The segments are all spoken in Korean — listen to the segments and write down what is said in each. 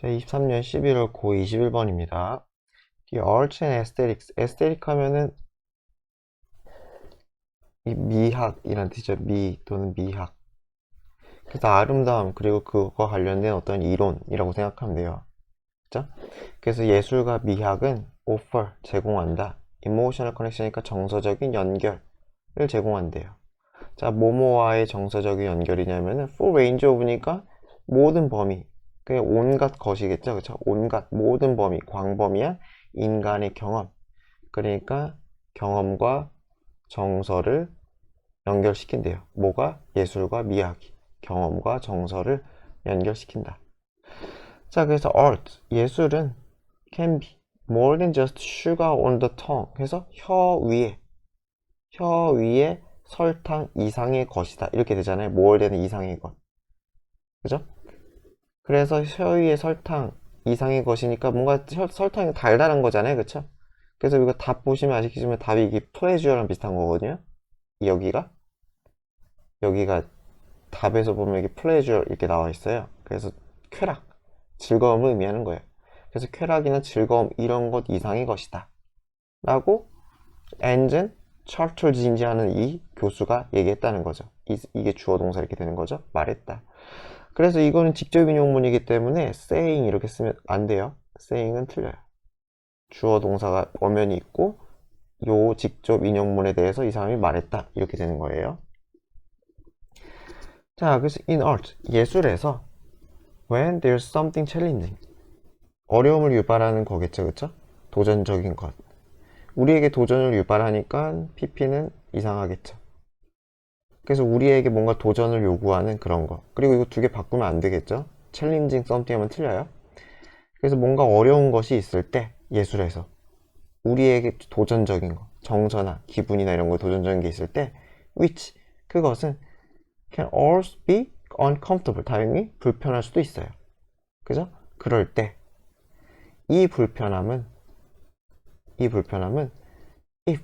자, 23년 11월 고 21번입니다. The Arts and Aesthetics. Aesthetic 하면은 이 미학이란 뜻이죠. 미 또는 미학. 그래서 아름다움 그리고 그거 관련된 어떤 이론이라고 생각하면 돼요. 그죠? 그래서 예술과 미학은 offer 제공한다. emotional connection이니까 정서적인 연결을 제공한대요. 자, 뭐뭐와의 정서적인 연결이냐면은 full range of니까 모든 범위, 그냥 온갖 것이겠죠. 그쵸? 온갖 모든 범위, 광범위한 인간의 경험, 그러니까 경험과 정서를 연결시킨대요. 뭐가? 예술과 미학이 경험과 정서를 연결시킨다. 자, 그래서 art, 예술은 can be more than just sugar on the tongue. 그래서 혀 위에 설탕 이상의 것이다. 이렇게 되잖아요. more than 이상의 것. 그죠? 그래서 혀 위에 설탕 이상의 것이니까 뭔가 설탕이 달달한 거잖아요. 그쵸? 그래서 이거 답 보시면 아시겠지만 답이 이게 pleasure랑 비슷한 거거든요. 여기가 답에서 보면 이게 pleasure 이렇게 나와 있어요. 그래서 쾌락, 즐거움을 의미하는 거예요. 그래서 쾌락이나 즐거움 이런 것 이상의 것이다 라고 엔진 찰틀진지하는 이 교수가 얘기했다는 거죠. 이게 주어 동사 이렇게 되는 거죠. 말했다. 그래서 이거는 직접 인용문이기 때문에 saying 이렇게 쓰면 안 돼요. saying은 틀려요. 주어 동사가 엄연히 있고 요 직접 인용문에 대해서 이 사람이 말했다 이렇게 되는 거예요. 자, 그래서 in art 예술에서 when there's something challenging 어려움을 유발하는 거겠죠, 그쵸? 도전적인 것. 우리에게 도전을 유발하니까 PP는 이상하겠죠. 그래서 우리에게 뭔가 도전을 요구하는 그런 거. 그리고 이거 두 개 바꾸면 안 되겠죠? challenging something 하면 틀려요. 그래서 뭔가 어려운 것이 있을 때 예술에서 우리에게 도전적인 거, 정서나 기분이나 이런 거 도전적인 게 있을 때 which 그것은 can also be uncomfortable 당연히 불편할 수도 있어요. 그죠? 그럴 때 이 불편함은 if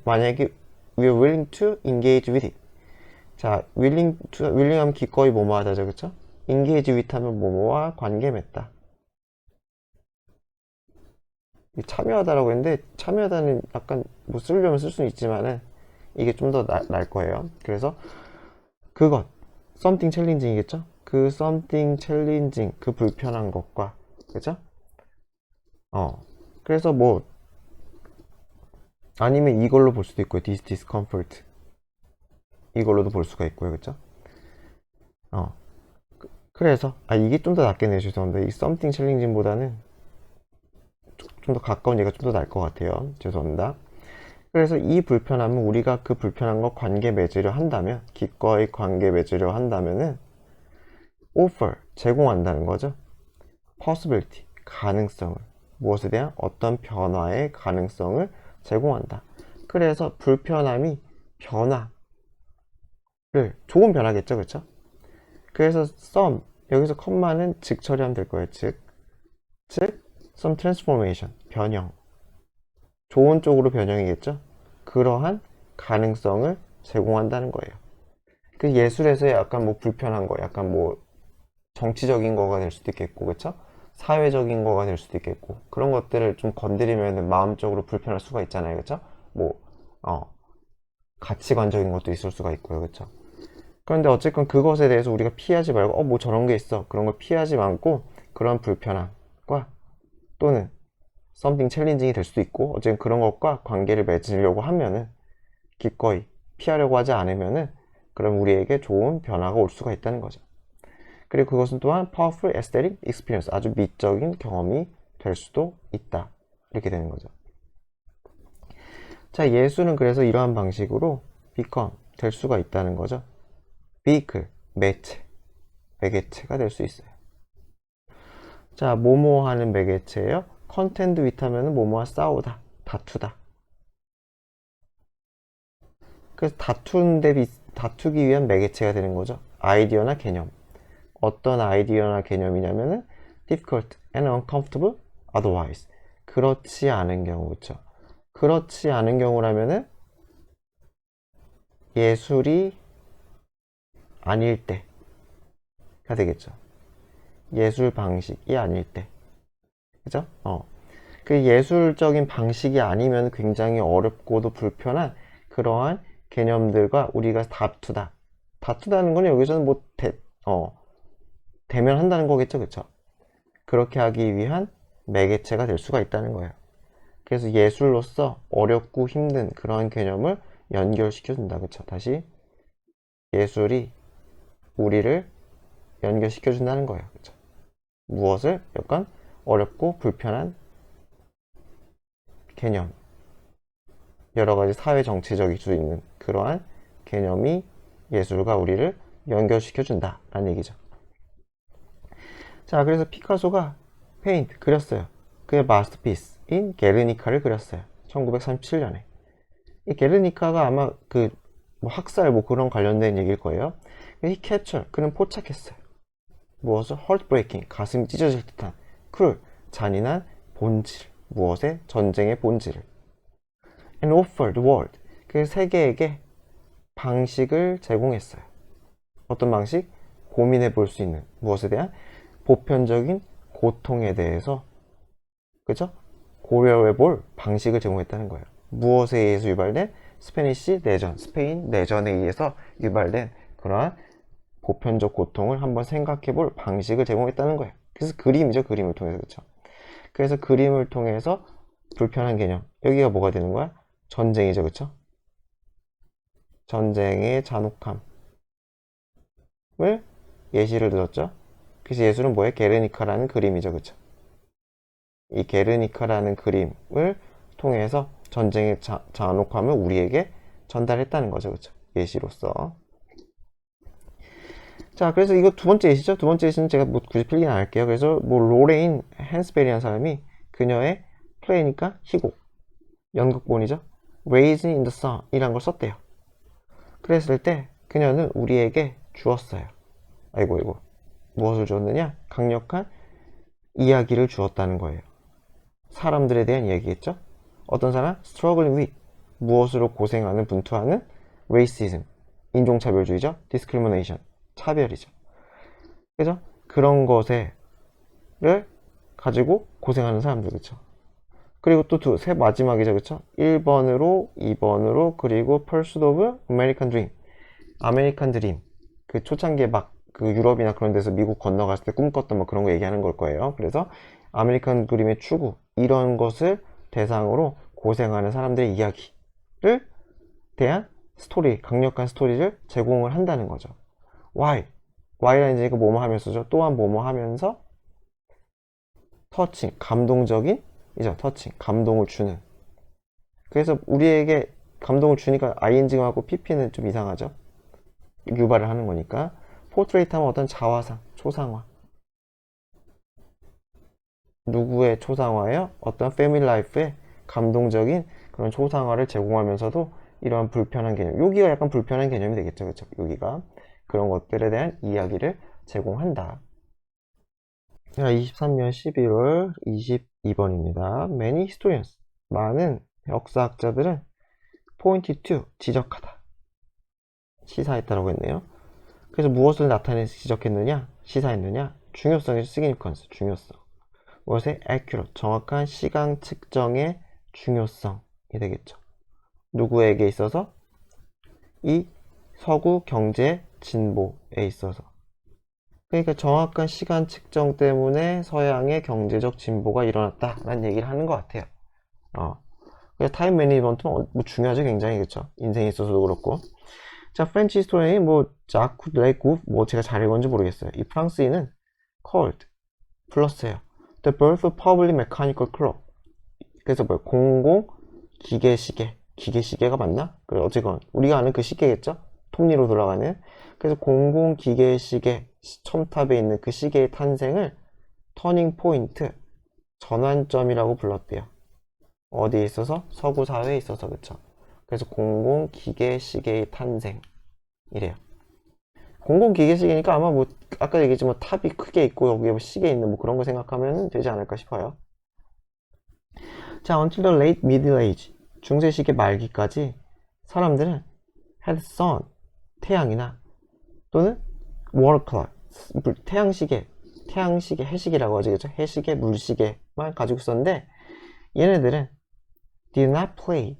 만약에 we're willing to engage with it 자, willing 하면 기꺼이 뭐뭐 하다죠, 그쵸? engage with 하면 뭐뭐와 관계 맺다. 참여하다라고 했는데, 참여하다는 약간 뭐 쓰려면 쓸 수는 있지만은, 이게 좀 더 날 거예요. 그래서, 그것, something challenging이겠죠? 그 something challenging, 그 불편한 것과, 그죠? 그래서 뭐, 아니면 이걸로 볼 수도 있고요. this discomfort. 이걸로도 볼 수가 있고요, 그쵸? 그래서, 이게 좀 더 낫겠네요. 죄송합니다. 이 something challenging보다는 좀 더 가까운 얘가 좀 더 나을 것 같아요. 죄송합니다. 그래서 이 불편함은 우리가 그 불편함과 관계 맺으려 한다면, 기꺼이 관계 맺으려 한다면은 offer, 제공한다는 거죠. possibility, 가능성을. 무엇에 대한 어떤 변화의 가능성을 제공한다. 그래서 불편함이 변화를, 좋은 변화겠죠, 그쵸? 그래서 some, 여기서 컴마는 즉 처리하면 될 거예요. 즉, some transformation, 변형. 좋은 쪽으로 변형이겠죠? 그러한 가능성을 제공한다는 거예요. 그 예술에서 약간 뭐 불편한 거, 약간 뭐 정치적인 거가 될 수도 있겠고, 그쵸? 사회적인 거가 될 수도 있겠고, 그런 것들을 좀 건드리면 마음적으로 불편할 수가 있잖아요, 그쵸? 뭐, 가치관적인 것도 있을 수가 있고요, 그쵸? 그런데 어쨌건 그것에 대해서 우리가 피하지 말고, 뭐 저런 게 있어. 그런 걸 피하지 말고, 그런 불편함과 또는 something challenging이 될 수도 있고 어쨌든 그런 것과 관계를 맺으려고 하면은 기꺼이 피하려고 하지 않으면은 그럼 우리에게 좋은 변화가 올 수가 있다는 거죠. 그리고 그것은 또한 powerful aesthetic experience 아주 미적인 경험이 될 수도 있다 이렇게 되는 거죠. 자, 예술은 그래서 이러한 방식으로 become 될 수가 있다는 거죠. vehicle 매개체가 될 수 있어요. 자, 뭐뭐 하는 매개체예요. contend with 하면은 뭐뭐와 싸우다, 다투다. 그래서 다투기 위한 매개체가 되는 거죠. 아이디어나 개념. 어떤 아이디어나 개념이냐면은 difficult and uncomfortable otherwise. 그렇지 않은 경우, 그쵸? 그렇지 않은 경우라면은 예술이 아닐 때가 되겠죠. 예술 방식이 아닐 때. 그죠? 그 예술적인 방식이 아니면 굉장히 어렵고도 불편한 그러한 개념들과 우리가 다투다. 다투다는 건 여기서는 뭐 대면한다는 거겠죠, 그쵸? 그렇게 하기 위한 매개체가 될 수가 있다는 거예요. 그래서 예술로서 어렵고 힘든 그런 개념을 연결시켜준다, 그쵸? 다시 예술이 우리를 연결시켜준다는 거예요, 그쵸? 무엇을 약간 어렵고 불편한 개념, 여러 가지 사회 정치적일 수 있는 그러한 개념이 예술과 우리를 연결시켜준다 라는 얘기죠. 자, 그래서 피카소가 페인트 그렸어요. 그의 마스터피스인 게르니카를 그렸어요. 1937년에. 이 게르니카가 아마 뭐 학살 뭐 그런 관련된 얘기일 거예요. 이 캐처 그는 포착했어요. 무엇을? heartbreaking 가슴이 찢어질 듯한 cruel 잔인한 본질 무엇의? 전쟁의 본질을 and offered the world 그 세계에게 방식을 제공했어요. 어떤 방식? 고민해 볼 수 있는 무엇에 대한? 보편적인 고통에 대해서 그죠? 고려해 볼 방식을 제공했다는 거예요. 무엇에 의해서 유발된? 스페니시 내전, 스페인 내전에 의해서 유발된 그러한 보편적 고통을 한번 생각해 볼 방식을 제공했다는 거예요. 그래서 그림이죠. 그림을 통해서. 그렇죠? 그래서 그림을 통해서 불편한 개념. 여기가 뭐가 되는 거야? 전쟁이죠. 그렇죠? 전쟁의 잔혹함을 예시를 들었죠. 그래서 예술은 뭐예요? 게르니카라는 그림이죠. 그렇죠? 이 게르니카라는 그림을 통해서 전쟁의 잔혹함을 우리에게 전달했다는 거죠. 그렇죠? 예시로서. 자, 그래서 이거 두 번째 예시죠. 두 번째 예시는 제가 뭐 굳이 필기는 안 할게요. 그래서 뭐 로레인 헨스베리라는 사람이 그녀의 플레이니까 희곡, 연극본이죠. Raisin in the Sun 이란 걸 썼대요. 그랬을 때 그녀는 우리에게 주었어요. 아이고. 무엇을 주었느냐? 강력한 이야기를 주었다는 거예요. 사람들에 대한 이야기겠죠? 어떤 사람? Struggling with 무엇으로 고생하는, 분투하는 Racism 인종차별주의죠. Discrimination 차별이죠. 그죠? 그런 것을 가지고 고생하는 사람들, 그쵸? 그리고 또 세 마지막이죠, 그쵸? 1번으로, 2번으로, 그리고 Pursuit of American Dream. 아메리칸 드림. 그 초창기에 막 그 유럽이나 그런 데서 미국 건너갔을 때 꿈꿨던 뭐 그런 거 얘기하는 걸 거예요. 그래서 아메리칸 드림의 추구, 이런 것을 대상으로 고생하는 사람들의 이야기를 대한 스토리, 강력한 스토리를 제공을 한다는 거죠. Why? Y라는 얘기가 뭐뭐 하면서죠. 또한 뭐뭐 하면서 터칭, 감동적인 이죠. 터칭, 감동을 주는. 그래서 우리에게 감동을 주니까 ing가 하고 pp는 좀 이상하죠. 유발을 하는 거니까. 포트레이트 하면 어떤 자화상, 초상화. 누구의 초상화예요? 어떤 패밀리 라이프의 감동적인 그런 초상화를 제공하면서도 이러한 불편한 개념. 여기가 약간 불편한 개념이 되겠죠. 그렇죠? 여기가 그런 것들에 대한 이야기를 제공한다. 자, 23년 11월 22번입니다. Many historians, 많은 역사학자들은 pointed to, 지적하다. 시사했다라고 했네요. 그래서 무엇을 나타내서 지적했느냐? 시사했느냐? 중요성에서 significance, 중요성. 무엇의 accurate, 정확한 시간 측정의 중요성이 되겠죠. 누구에게 있어서? 이 서구 경제 진보에 있어서. 그러니까 정확한 시간 측정 때문에 서양의 경제적 진보가 일어났다라는 얘기를 하는 것 같아요. 그래서 타임 매니지먼트는 뭐 중요하죠, 굉장히. 그렇죠? 인생에 있어서도 그렇고. 자, 프렌치 히스토리언이 뭐 자쿠 레구 뭐 제가 잘 읽었는지 모르겠어요. 이 프랑스인은 called 불렀어요. The birth of public mechanical clock. 그래서 뭐 공공 기계시계, 기계시계가 맞나? 그래, 어쨌건 우리가 아는 그 시계겠죠? 톱니로 돌아가는. 그래서 공공 기계시계 첨탑에 있는 그 시계의 탄생을 터닝 포인트, 전환점이라고 불렀대요. 어디에 있어서? 서구 사회에 있어서. 그쵸? 그래서 공공 기계시계의 탄생이래요. 공공 기계시계니까 아마 뭐 아까 얘기했지만 뭐 탑이 크게 있고 여기에 뭐 시계 있는 뭐 그런 거 생각하면 되지 않을까 싶어요. 자, until the late middle age, 중세 시기 말기까지 사람들은 had sun, 태양이나 또는 water clock, 태양 시계, 태양시계, 해시계라고 하죠. 그죠? 해시계, 물시계만 가지고 있었는데 얘네들은 did not play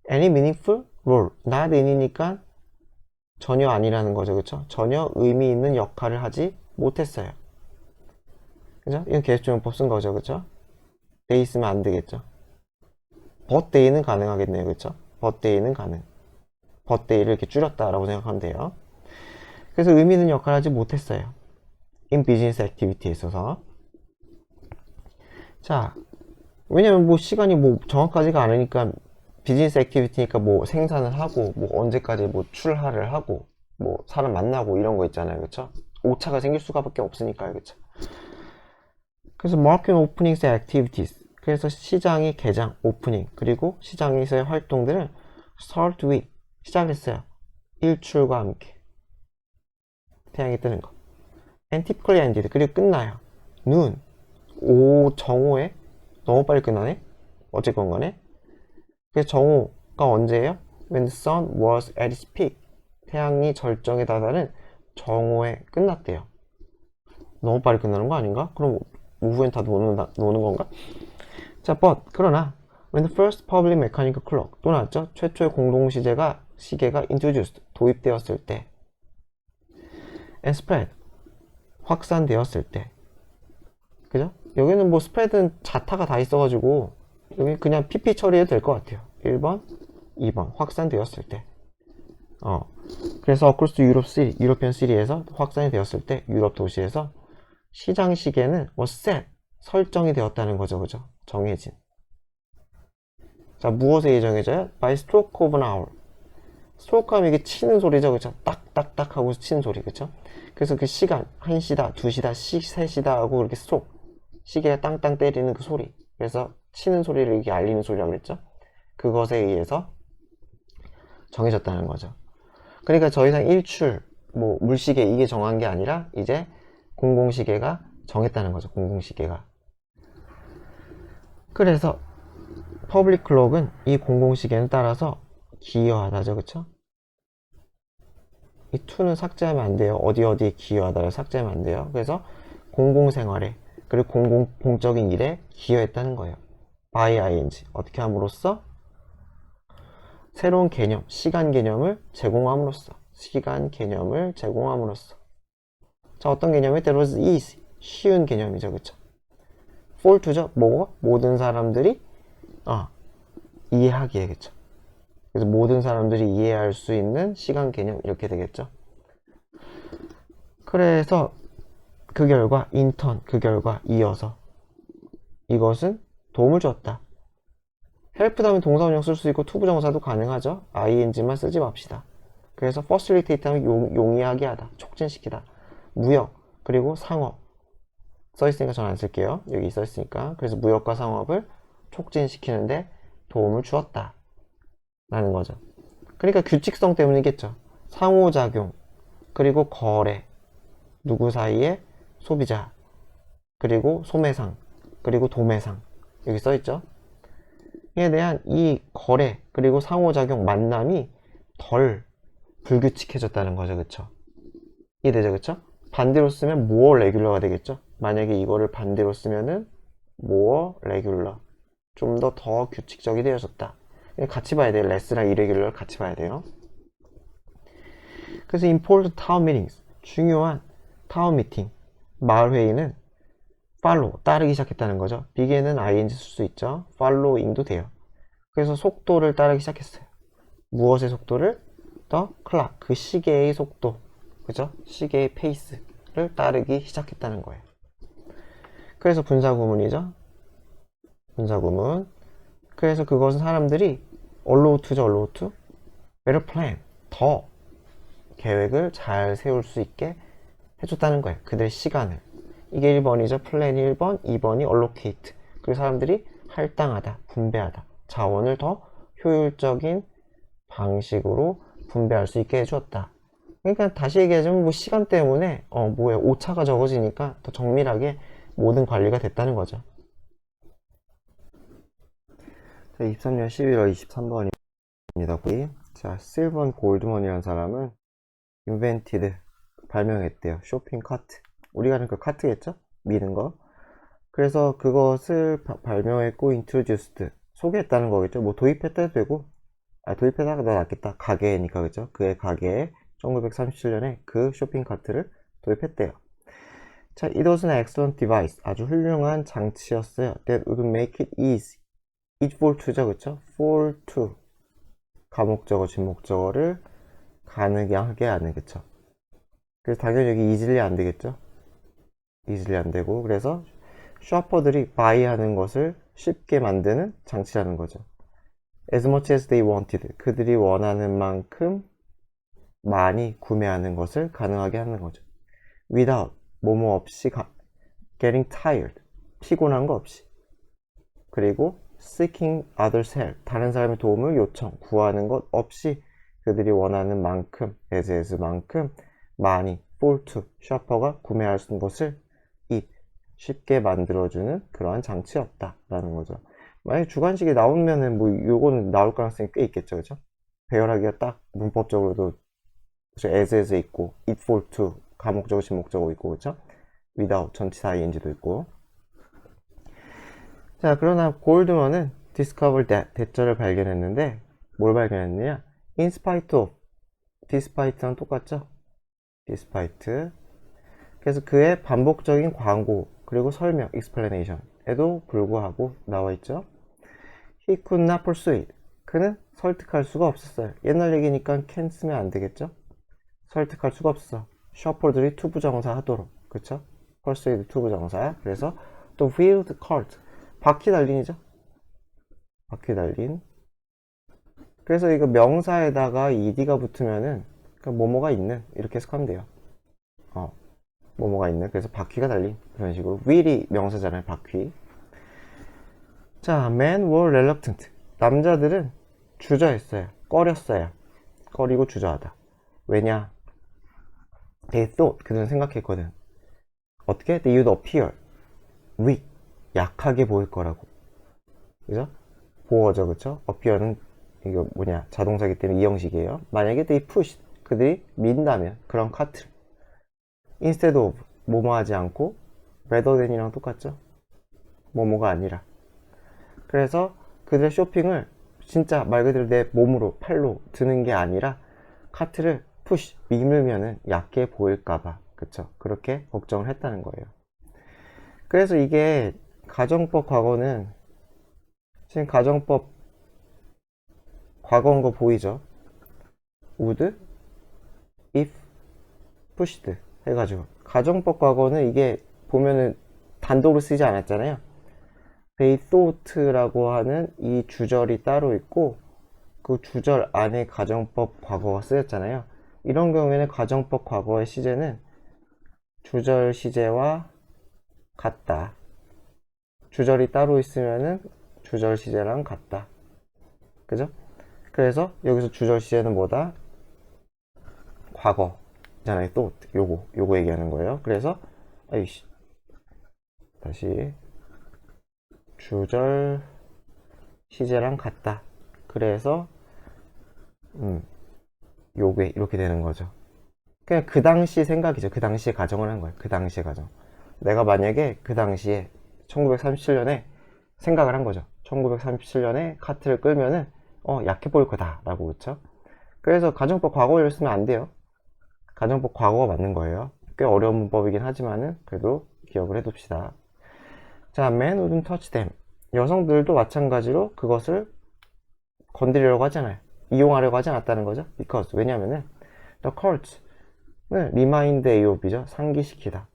any meaningful role. not in이니까 전혀 아니라는 거죠. 그쵸? 전혀 의미 있는 역할을 하지 못했어요. 그죠? 이건 계속적용법 쓴 거죠. 그쵸? they 있으면 안 되겠죠. but they는 가능하겠네요. 그쵸? but they는 가능. but they를 이렇게 줄였다라고 생각하면 돼요. 그래서 의미 있는 역할을 하지 못했어요. in business activity에 있어서. 자, 왜냐면 뭐 시간이 뭐 정확하지가 않으니까 비즈니스 액티비티니까 뭐 생산을 하고 뭐 언제까지 뭐 출하를 하고 뭐 사람 만나고 이런 거 있잖아요. 그쵸? 오차가 생길 수가밖에 없으니까요. 그쵸? 그래서 market openings activities. 그래서 시장의 개장, 오프닝, 그리고 시장에서의 활동들을 start with, 시작했어요. 일출과 함께. 태양이 뜨는 거. and typically ended. 그리고 끝나요. noon, 정오에. 너무 빨리 끝나네? 어쨌건 간에. 그래서 정오가 언제예요? When the sun was at its peak. 태양이 절정에 다다른 정오에 끝났대요. 너무 빨리 끝나는 거 아닌가? 그럼 오후엔 다 노는 건가? 자, but 그러나 when the first public mechanical clock 또 나왔죠? 최초의 공동시계가 introduced 도입되었을 때 and spread 확산되었을 때 그죠? 여기는 뭐 스프레드는 자타가 다 있어가지고 여기 그냥 PP 처리해도 될 것 같아요. 1번, 2번 확산되었을 때 그래서 across Europe City, 유로피언 시리에서 확산이 되었을 때 유럽 도시에서 시장 시계는 was set 설정이 되었다는 거죠. 그죠? 정해진. 자, 무엇에 의해 정해져요? By stroke of an hour. 스트로크 하면 이게 치는 소리죠. 그죠? 딱딱딱 하고 치는 소리. 그죠? 그래서 그 시간, 1시다, 2시다, 3시다 하고 이렇게 스트로크. 시계가 땅땅 때리는 그 소리. 그래서 치는 소리를 이렇게 알리는 소리라고 그랬죠? 그것에 의해서 정해졌다는 거죠. 그러니까 더 이상 일출, 뭐 물시계 이게 정한 게 아니라 이제 공공시계가 정했다는 거죠. 공공시계가. 그래서 퍼블릭 클록은 이 공공시계는 따라서 기여하다죠. 그쵸? 이 to는 삭제하면 안 돼요. 어디에 기여하다를 삭제하면 안 돼요. 그래서 공공생활에 그리고 공적인 일에 기여했다는 거예요. by ing 어떻게 함으로써? 새로운 개념, 시간 개념을 제공함으로써 자, 어떤 개념이 that was easy 쉬운 개념이죠. 그쵸? for to죠. 뭐? 모든 사람들이 이해하기에. 그쵸? 그래서 모든 사람들이 이해할 수 있는 시간 개념 이렇게 되겠죠. 그래서 그 결과 인턴 그 결과 이어서 이것은 도움을 줬다. 헬프 다음에 동사원형 쓸 수 있고 투부정사도 가능하죠. ing만 쓰지 맙시다. 그래서 facilitate 하면 용이하게 하다, 촉진시키다. 무역 그리고 상업 써있으니까 전 안 쓸게요. 여기 써있으니까. 그래서 무역과 상업을 촉진시키는데 도움을 주었다 라는 거죠. 그러니까 규칙성 때문이겠죠. 상호작용 그리고 거래 누구 사이에? 소비자 그리고 소매상 그리고 도매상 여기 써있죠. 이에 대한 이 거래 그리고 상호작용 만남이 덜 불규칙해졌다는 거죠. 그쵸? 이해되죠? 그쵸? 반대로 쓰면 more regular가 되겠죠. 만약에 이거를 반대로 쓰면은 more regular 좀 더 규칙적이 되어졌다. 같이 봐야 돼요. less랑 irregular 같이 봐야 돼요. 그래서 important town meetings 중요한 타운 미팅 마을 회의는 follow 따르기 시작했다는 거죠. begin은 ing 쓸 수 있죠. following도 돼요. 그래서 속도를 따르기 시작했어요. 무엇의 속도를? the clock 그 시계의 속도 그죠? 시계의 페이스를 따르기 시작했다는 거예요. 그래서 분사구문이죠. 분사구문. 그래서 그것은 사람들이 allow to better plan 더 계획을 잘 세울 수 있게 해줬다는 거예요. 그들의 시간을. 이게 1번이죠. 플랜이 1번, 2번이 allocate. 그리고 사람들이 할당하다, 분배하다. 자원을 더 효율적인 방식으로 분배할 수 있게 해주었다. 그러니까 다시 얘기하자면 뭐 시간 때문에 오차가 적어지니까 더 정밀하게 모든 관리가 됐다는 거죠. 23년 11월 23번입니다. 거기. 자, 실번 골드먼이라는 사람은 invented 발명했대요. 쇼핑 카트. 우리가 아는 그 카트겠죠? 미는 거. 그래서 그것을 발명했고 introduced 소개했다는 거겠죠. 뭐 도입했다 해도 되고, 도입했다가 더 낫겠다. 가게니까 그죠. 그의 가게에 1937년에 그 쇼핑 카트를 도입했대요. 자, it was an excellent device. 아주 훌륭한 장치였어요. That would make it easy. it for to죠, 그쵸? for to. 가목적어, 진목적어를 가능하게 하는, 그쵸? 그래서 당연히 여기 easily 안 되겠죠? easily 안 되고, 그래서 셔퍼들이 buy 하는 것을 쉽게 만드는 장치라는 거죠. as much as they wanted. 그들이 원하는 만큼 많이 구매하는 것을 가능하게 하는 거죠. without. 뭐뭐 없이 getting tired. 피곤한 거 없이. 그리고 seeking others help. 다른 사람의 도움을 요청, 구하는 것 없이 그들이 원하는 만큼, as 만큼 많이 for to. 셔퍼가 구매할 수 있는 것을 it. 쉽게 만들어주는 그러한 장치였다라는 거죠. 만약에 주관식이 나오면은 뭐 요거는 나올 가능성이 꽤 있겠죠, 그죠? 배열하기가 딱 문법적으로도 as 있고 it for to 가목적어 진목적어 있고 그죠? without 전치사 ing도 있고. 자, 그러나 골드먼은 discover that 대절을 발견했는데 뭘 발견했느냐? in spite of despite랑 똑같죠? despite. 그래서 그의 반복적인 광고 그리고 설명 explanation에도 불구하고 나와 있죠. he could not persuade. 그는 설득할 수가 없었어요. 옛날 얘기니까 can 쓰면 안 되겠죠? 설득할 수가 없어. 셔퍼들이 투부정사 하도록. 그쵸? persuade 투부정사. 그래서 또 wheeled cart. 바퀴 달린이죠? 바퀴 달린. 그래서 이거 명사에다가 ed가 붙으면은 뭐뭐가 있는 이렇게 해석하면 돼요. 뭐뭐가 있는. 그래서 바퀴가 달린 그런 식으로. wheel이 명사잖아요. 바퀴. 자, men were reluctant. 남자들은 주저했어요. 꺼렸어요. 꺼리고 주저하다. 왜냐? They thought. 그들은 생각했거든. 어떻게? They would appear weak. 약하게 보일 거라고. 그죠? 보어죠, 그쵸? appear는 이거 뭐냐? 자동사기 때문에 이 형식이에요. 만약에 they pushed. 그들이 민다면 그런 카트를. instead of. 뭐뭐 하지 않고 rather than이랑 똑같죠? 뭐뭐가 아니라. 그래서 그들의 쇼핑을 진짜 말 그대로 내 몸으로 팔로 드는 게 아니라 카트를 푸시 밀면은 약해 보일까봐 그쵸 그렇게 걱정을 했다는 거예요. 그래서 이게 가정법 과거는 지금 가정법 과거인 거 보이죠? would, if, pushed 해가지고 가정법 과거는 이게 보면은 단독으로 쓰지 않았잖아요. they thought라고 하는 이 주절이 따로 있고 그 주절 안에 가정법 과거가 쓰였잖아요. 이런 경우에는 가정법 과거의 시제는 주절 시제와 같다. 주절이 따로 있으면은 주절 시제랑 같다. 그죠? 그래서 여기서 주절 시제는 뭐다? 과거잖아요. thought. 요거 얘기하는 거예요. 그래서 아이씨 다시 주절 시제랑 같다. 그래서 요게 이렇게 되는 거죠. 그냥 그 당시 생각이죠. 그 당시에 가정을 한 거예요. 그 당시에 가정. 내가 만약에 그 당시에 1937년에 생각을 한 거죠. 1937년에 카트를 끌면은 약해 보일 거다 라고. 그쵸? 그래서 가정법 과거를 쓰면 안 돼요. 가정법 과거가 맞는 거예요. 꽤 어려운 문법이긴 하지만은 그래도 기억을 해둡시다. 자, men wouldn't touch them. 여성들도 마찬가지로 그것을 건드리려고 하잖아요. 이용하려고 하지 않았다는 거죠. because. 왜냐면은 the cult는 remind AOB죠. 상기시키다.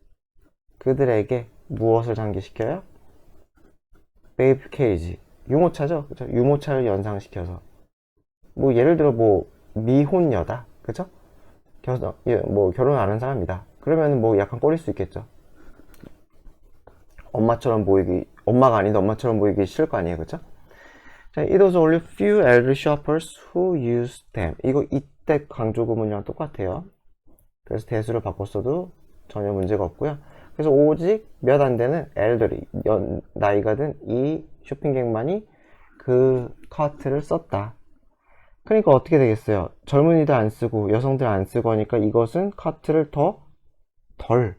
그들에게 무엇을 상기시켜요? babe cage. 유모차죠. 그쵸? 유모차를 연상시켜서. 뭐 예를 들어 뭐 미혼녀다. 그쵸? 뭐 결혼 안 한 사람이다. 그러면은 뭐 약간 꺼릴 수 있겠죠. 엄마처럼 보이기, 엄마가 아닌데 엄마처럼 보이기 싫을 거 아니에요. 그쵸? 자, it was only few elderly shoppers who used them. 이거 이때 강조 구문이랑 똑같아요. 그래서 대수를 바꿨어도 전혀 문제가 없고요. 그래서 오직 몇 안 되는 elderly, 나이가 든 이 쇼핑객만이 그 카트를 썼다. 그러니까 어떻게 되겠어요? 젊은이들 안 쓰고 여성들 안 쓰고 하니까 이것은 카트를 더 덜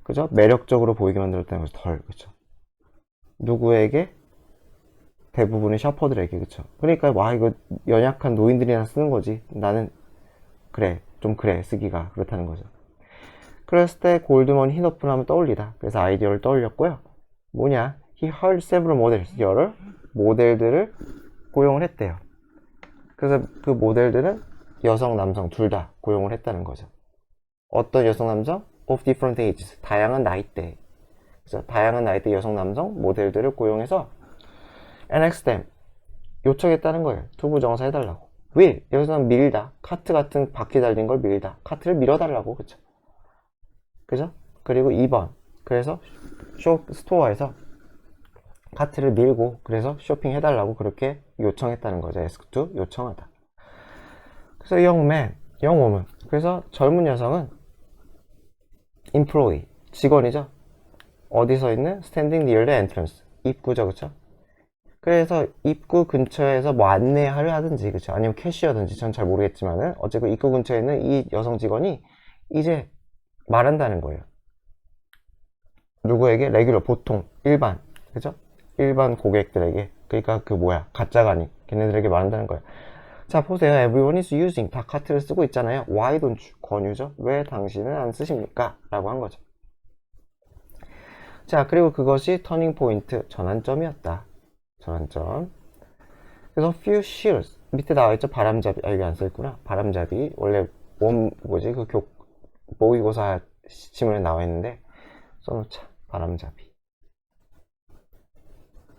그죠? 매력적으로 보이게 만들었다는 거죠. 덜, 그죠? 누구에게? 대부분의 셔퍼들에게, 그쵸? 그러니까, 와, 이거 연약한 노인들이나 쓰는 거지. 나는, 그래, 좀 그래, 쓰기가. 그렇다는 거죠. 그랬을 때, 골드먼 흰오픈 하면 떠올리다. 그래서 아이디어를 떠올렸고요. 뭐냐? He hired several models. 여러 모델들을 고용을 했대요. 그래서 그 모델들은 여성, 남성 둘 다 고용을 했다는 거죠. 어떤 여성, 남성? Of different ages. 다양한 나이대. 그래서 다양한 나이대 여성, 남성 모델들을 고용해서 annex them. 요청했다는 거예요. 투부정사 해달라고. will. 여기서는 밀다. 카트 같은 바퀴 달린 걸 밀다. 카트를 밀어달라고. 그쵸? 그죠? 그리고 2번. 그래서 스토어에서 카트를 밀고 그래서 쇼핑해달라고 그렇게 요청했다는 거죠. ask to 요청하다. 그래서 young man, young woman. 그래서 젊은 여성은 employee, 직원이죠. 어디서 있는? standing near the entrance. 입구죠, 그쵸? 그래서 입구 근처에서 뭐 안내를 하든지, 그쵸? 아니면 캐시어든지 전 잘 모르겠지만은 어쨌든 입구 근처에 있는 이 여성 직원이 이제 말한다는 거예요. 누구에게? 레귤러, 보통, 일반, 그죠? 일반 고객들에게. 그러니까 그 뭐야, 가짜가 아닌 걔네들에게 말한다는 거예요. 자, 보세요. Everyone is using. 다 카트를 쓰고 있잖아요. Why don't you? 권유죠. 왜 당신은 안 쓰십니까? 라고 한 거죠. 자, 그리고 그것이 터닝 포인트, 전환점이었다. 전환점. 그래서 few shears. 밑에 나와있죠. 바람잡이. 아, 여기 안 써있구나. 바람잡이. 원래 뭐지? 그 모의고사 지문에 나와있는데 써놓자. 바람잡이.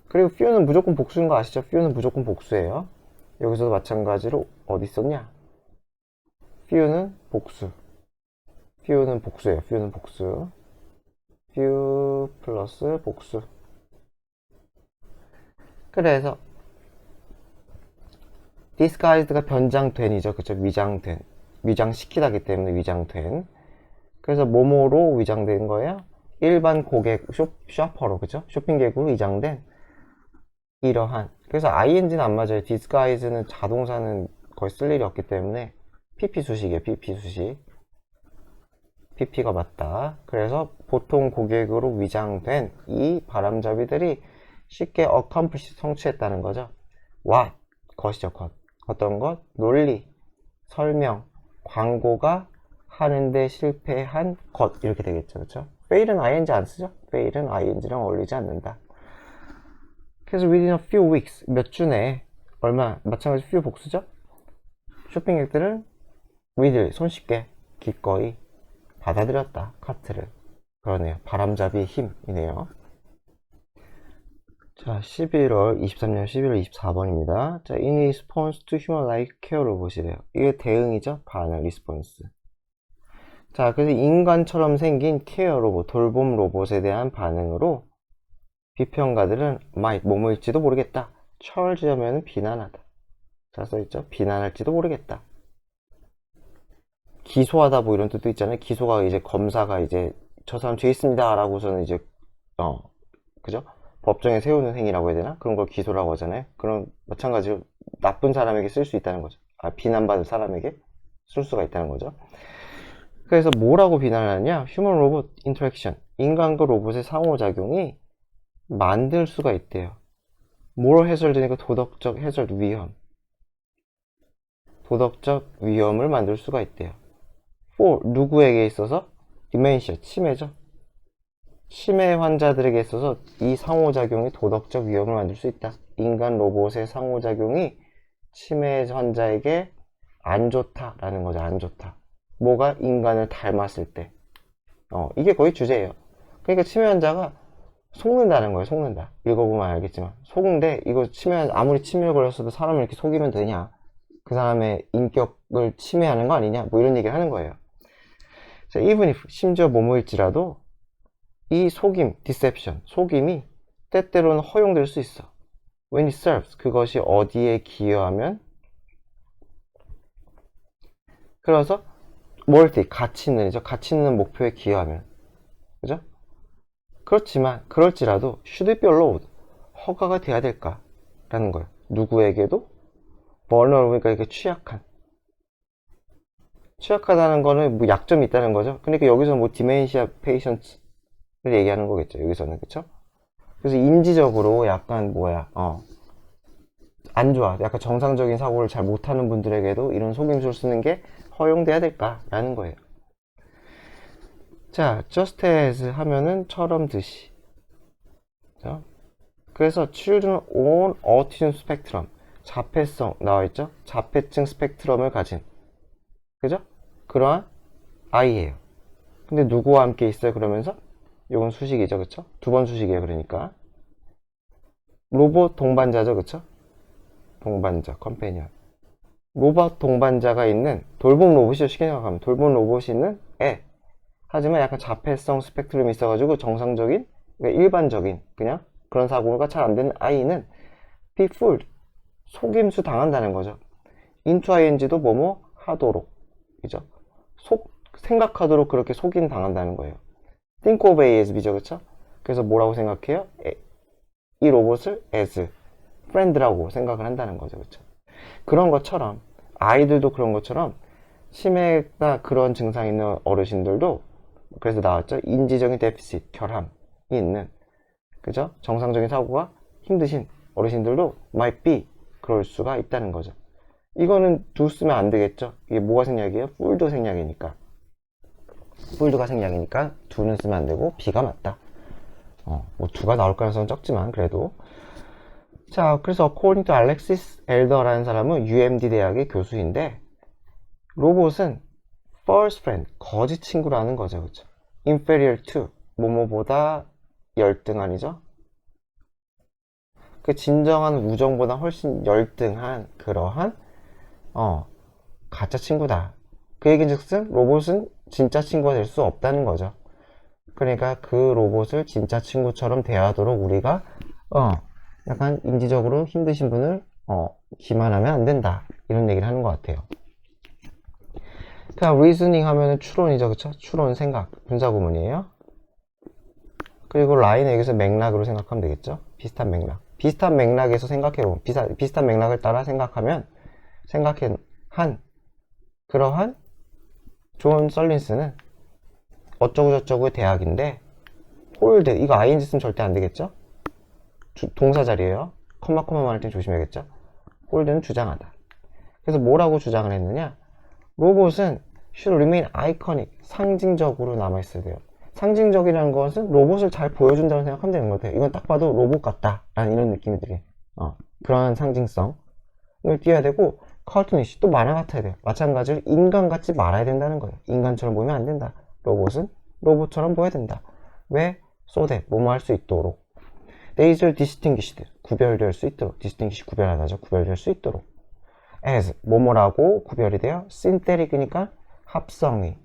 그리고 few는 무조건 복수인 거 아시죠? few는 무조건 복수예요. 여기서도 마찬가지로 어디 있었냐? few는 복수. few는 복수예요. few는 복수. few 플러스 복수. 그래서 disguised가 변장된이죠. 그쵸? 위장된. 위장시키다기 때문에 위장된. 그래서 뭐뭐로 위장된 거예요? 일반 고객, 쇼퍼로, 그쵸? 쇼핑객으로 위장된 이러한. 그래서 ing는 안 맞아요. disguise는 자동사는 거의 쓸 일이 없기 때문에 pp 수식이에요. pp 수식. pp가 맞다. 그래서 보통 고객으로 위장된 이 바람잡이들이 쉽게 accomplish 성취했다는 거죠. what? 것이죠. 것. 어떤 것? 논리, 설명, 광고가 하는데 실패한 것 이렇게 되겠죠. 그렇죠? fail은 ing 안 쓰죠? fail은 ing랑 어울리지 않는다. 그래서 within a few weeks, 몇 주 내에 얼마, 마찬가지 few 복수죠? 쇼핑객들은 with, 손쉽게, 기꺼이 받아들였다. 카트를. 그러네요. 바람잡이의 힘이네요. 자, 23년 11월 24번입니다. 자, in response to human-like care 로봇이래요. 이게 대응이죠? 반응, response. 자, 그래서 인간처럼 생긴 케어 로봇, 돌봄 로봇에 대한 반응으로 비평가들은 might, 뭐뭐일지도 모르겠다. charge하면 비난하다. 자, 써있죠? 비난할지도 모르겠다. 기소하다 뭐 이런 뜻도 있잖아요. 기소가 이제 검사가 이제 저 사람 죄 있습니다 라고서는 이제 그죠? 법정에 세우는 행위라고 해야 되나? 그런 걸 기소라고 하잖아요. 그런 마찬가지로 나쁜 사람에게 쓸 수 있다는 거죠. 비난받을 사람에게 쓸 수가 있다는 거죠. 그래서 뭐라고 비난을 하냐? 휴먼 로봇 인터랙션. 인간과 로봇의 상호작용이 만들 수가 있대요. 뭐로 해설되니까 도덕적 해설 위험. 도덕적 위험을 만들 수가 있대요. for 누구에게 있어서? 디멘시아, 치매죠. 치매 환자들에게 있어서 이 상호작용이 도덕적 위험을 만들 수 있다. 인간 로봇의 상호작용이 치매 환자에게 안 좋다라는 거죠. 안 좋다. 뭐가? 인간을 닮았을 때. 이게 거의 주제예요. 그러니까 치매 환자가 속는다는 거예요. 속는다. 읽어보면 알겠지만 속는데 이거 아무리 치매에 걸렸어도 사람을 이렇게 속이면 되냐? 그 사람의 인격을 침해하는 거 아니냐? 뭐 이런 얘기를 하는 거예요. 자, even if 심지어 뭐뭐일지라도 이 속임, deception, 속임이 때때로는 허용될 수 있어. when it serves, 그것이 어디에 기여하면? 그래서 멀티, 가치 있는이죠. 가치 있는 목표에 기여하면. 그죠? 그렇지만 그럴지라도 should it be allowed, 허가가 돼야 될까? 라는 거예요. 누구에게도 vulnerable, 그러니까 취약하다는 거는 뭐 약점이 있다는 거죠. 그러니까 여기서 뭐 디멘시아 페이션트 얘기하는 거겠죠, 여기서는. 그쵸? 그래서 인지적으로 약간 안 좋아. 약간 정상적인 사고를 잘 못하는 분들에게도 이런 속임수를 쓰는 게 허용돼야 될까라는 거예요. 자, just as 하면은 처럼 듯이. 자, 그래서 children on autism spectrum, 자폐성 나와있죠? 자폐증 스펙트럼을 가진, 그죠? 그러한 아이예요. 근데 누구와 함께 있어요? 그러면서 이건 수식이죠, 그쵸? 두 번 수식이에요. 그러니까 로봇 동반자죠, 그쵸? 동반자, 컴패니언. 로봇 동반자가 있는 돌봄 로봇이죠. 쉽게 생각하면 돌봄 로봇이 있는 애. 하지만 약간 자폐성 스펙트럼이 있어가지고 정상적인, 그러니까 일반적인 그냥 그런 사고가 잘 안 되는 아이는 be fooled, 속임수 당한다는 거죠. into ing도 뭐뭐 하도록, 그죠? 생각하도록 그렇게 속임 당한다는 거예요. think of A as B죠, 그쵸? 그래서 뭐라고 생각해요? 이 로봇을 as friend라고 생각을 한다는 거죠, 그쵸? 그런 것처럼 아이들도 그런 것처럼 치매나 그런 증상이 있는 어르신들도, 그래서 나왔죠. 인지적인 데피시트, 결함이 있는, 그죠? 정상적인 사고가 힘드신 어르신들도 might be, 그럴 수가 있다는 거죠. 이거는 do 쓰면 안 되겠죠. 이게 뭐가 생략이에요? fool도 생략이니까. fool드가 생략이니까 do는 쓰면 안 되고 B가 맞다. 뭐 do가 나올 가능성은 적지만 그래도. 자, 그래서 according to Alexis Elder라는 사람은 UMD 대학의 교수인데, 로봇은 false friend, 거짓 친구라는 거죠, 그렇죠? inferior to, 뭐뭐보다 열등한이죠. 그 진정한 우정보다 훨씬 열등한 그러한 가짜 친구다. 그 얘기즉슨 로봇은 진짜 친구가 될 수 없다는 거죠. 그러니까 그 로봇을 진짜 친구처럼 대하도록 우리가 약간 인지적으로 힘드신 분을 기만하면 안 된다, 이런 얘기를 하는 것 같아요. 그냥 reasoning 하면은 추론이죠, 그쵸? 추론, 생각, 분사구문이에요. 그리고 라인은 여기서 맥락으로 생각하면 되겠죠? 비슷한 맥락. 비슷한 맥락에서 생각해보면, 비슷한 맥락을 따라 생각한 그러한 존 썰린스는 어쩌고저쩌고의 대학인데, 홀드, 이거 ing 쓰면 절대 안 되겠죠? 동사 자리에요. 컴마 말할 땐 조심해야겠죠? 홀드는 주장하다. 그래서 뭐라고 주장을 했느냐? 로봇은 should remain iconic, 상징적으로 남아있어야 돼요. 상징적이라는 것은 로봇을 잘 보여준다고 생각하면 되는 것 같아요. 이건 딱 봐도 로봇 같다 라는 이런 느낌이 들게, 그러한 상징성을 띄어야 되고, 카툰이시, 또 만화 같아야 돼요. 마찬가지로 인간 같지 말아야 된다는 거예요. 인간처럼 보면 안 된다. 로봇은 로봇처럼 보여야 된다. 왜? so that, 뭐뭐 할 수 있도록. they are distinguished, 구별될 수 있도록. distinguish, 구별하다죠. 구별될 수 있도록. as, 뭐뭐라고 구별이 돼요? synthetic이니까 합성이.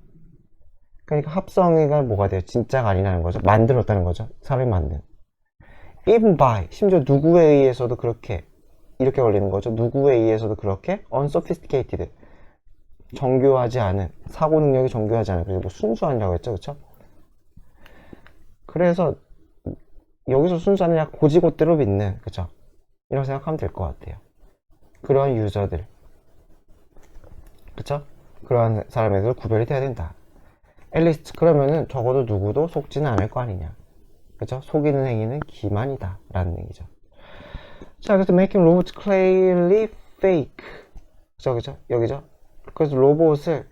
그러니까 합성이가 뭐가 돼요? 진짜가 아니라는 거죠. 만들었다는 거죠. 사람이 만든. even by, 심지어 누구에 의해서도 그렇게, 이렇게 걸리는 거죠. 누구에 의해서도 그렇게 unsophisticated, 정교하지 않은, 사고 능력이 정교하지 않은, 그리고 순수한이라고 했죠, 그쵸? 그래서 여기서 순수한 약 고지고대로 믿는, 그쵸? 이렇게 생각하면 될 것 같아요. 그런 유저들, 그쵸? 그러한 사람에게도 구별이 돼야 된다. 앨리스트, 그러면은 적어도 누구도 속지는 않을 거 아니냐, 그쵸? 속이는 행위는 기만이다 라는 얘기죠. 자, 그래서 making robots clearly fake, 그죠? 여기죠? 그래서 로봇을,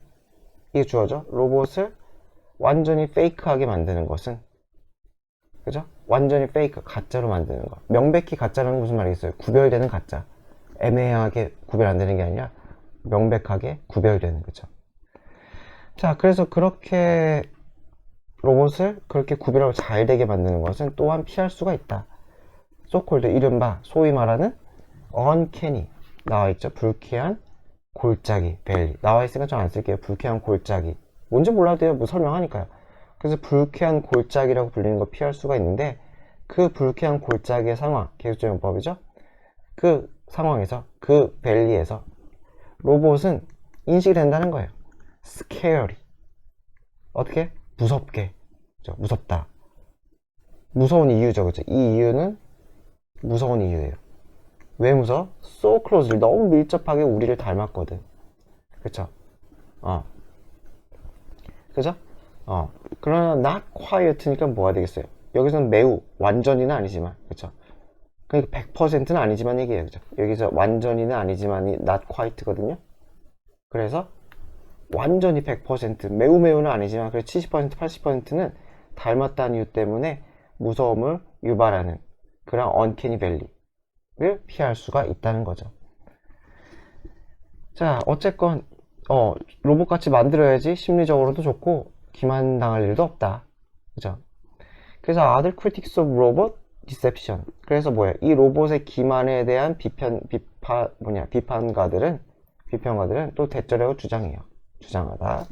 이게 주어져. 로봇을 완전히 페이크하게 만드는 것은, 그죠? 완전히 페이크, 가짜로 만드는 거. 명백히 가짜라는 건 무슨 말이겠어요? 구별되는 가짜. 애매하게 구별 안 되는 게 아니라 명백하게 구별되는, 그죠? 자, 그래서 그렇게 로봇을 그렇게 구별하고 잘 되게 만드는 것은 또한 피할 수가 있다. 소콜드, 이른바 소위 말하는 uncanny, 나와있죠? 불쾌한 골짜기, 벨리. 나와있으니까 좀 안 쓸게요. 불쾌한 골짜기. 뭔지 몰라도 돼요. 뭐 설명하니까요. 그래서 불쾌한 골짜기라고 불리는 거 피할 수가 있는데, 그 불쾌한 골짜기의 상황, 계속적 용법이죠? 그 상황에서, 그 벨리에서 로봇은 인식이 된다는 거예요. scary. 어떻게? 무섭게. 그죠? 무섭다. 무서운 이유죠, 그죠? 이 이유는 무서운 이유예요. 왜 무서워? so closely, 너무 밀접하게 우리를 닮았거든. 그쵸? 그죠? 그러나 not quiet니까 뭐가 되겠어요? 여기서는 매우, 완전히는 아니지만, 그쵸? 그러니까 100%는 아니지만 얘기해요, 그죠? 여기서 완전히는 아니지만이 not quiet거든요? 그래서 완전히 100%, 매우는 아니지만, 그래서 70%, 80%는 닮았다는 이유 때문에 무서움을 유발하는 그런 uncanny valley를 피할 수가 있다는 거죠. 자, 어쨌건, 로봇같이 만들어야지 심리적으로도 좋고, 기만당할 일도 없다. 그죠? 그래서 other critics of robot deception. 그래서 뭐예요? 이 로봇의 기만에 대한 비평가들은 또 대절하고 주장하다.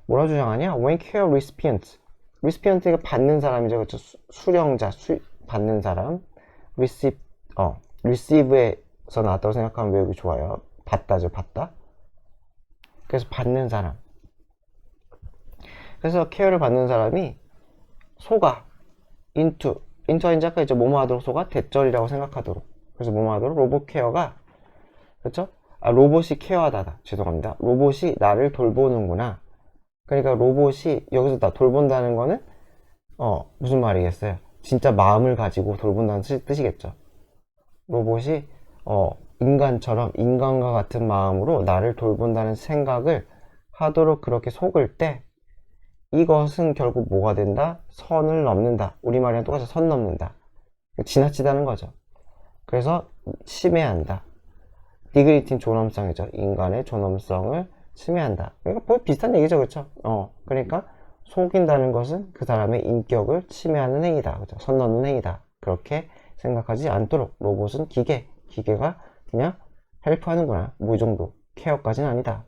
뭐라 주장하냐? When care recipient. recipient가 받는 사람이죠. 그렇죠? 수령자, 받는 사람. receive에서 나왔다고 생각하면 외우기 좋아요. 받다죠, 받다. 그래서 받는 사람. 그래서 케어를 받는 사람이 속아 인투 이제 아까 이제 뭐뭐 하도록 속아 대절이라고 생각하도록. 그래서 뭐뭐 하도록 로봇 케어가, 그렇죠? 로봇이 케어하다. 죄송합니다. 로봇이 나를 돌보는구나. 그러니까 로봇이 여기서 나 돌본다는 거는 무슨 말이겠어요? 진짜 마음을 가지고 돌본다는 뜻이겠죠. 로봇이 인간처럼 인간과 같은 마음으로 나를 돌본다는 생각을 하도록 그렇게 속을 때 이것은 결국 뭐가 된다? 선을 넘는다. 우리말이랑 똑같이 선 넘는다. 지나치다는 거죠. 그래서 침해한다. 디그니티는 존엄성이죠. 인간의 존엄성을 침해한다. 그러니까 거의 비슷한 얘기죠. 그렇죠? 그러니까 속인다는 것은 그 사람의 인격을 침해하는 행위다. 그렇죠? 선 넘는 행위다. 그렇게 생각하지 않도록 로봇은 기계가 그냥 헬프하는구나. 뭐 이 정도. 케어까지는 아니다.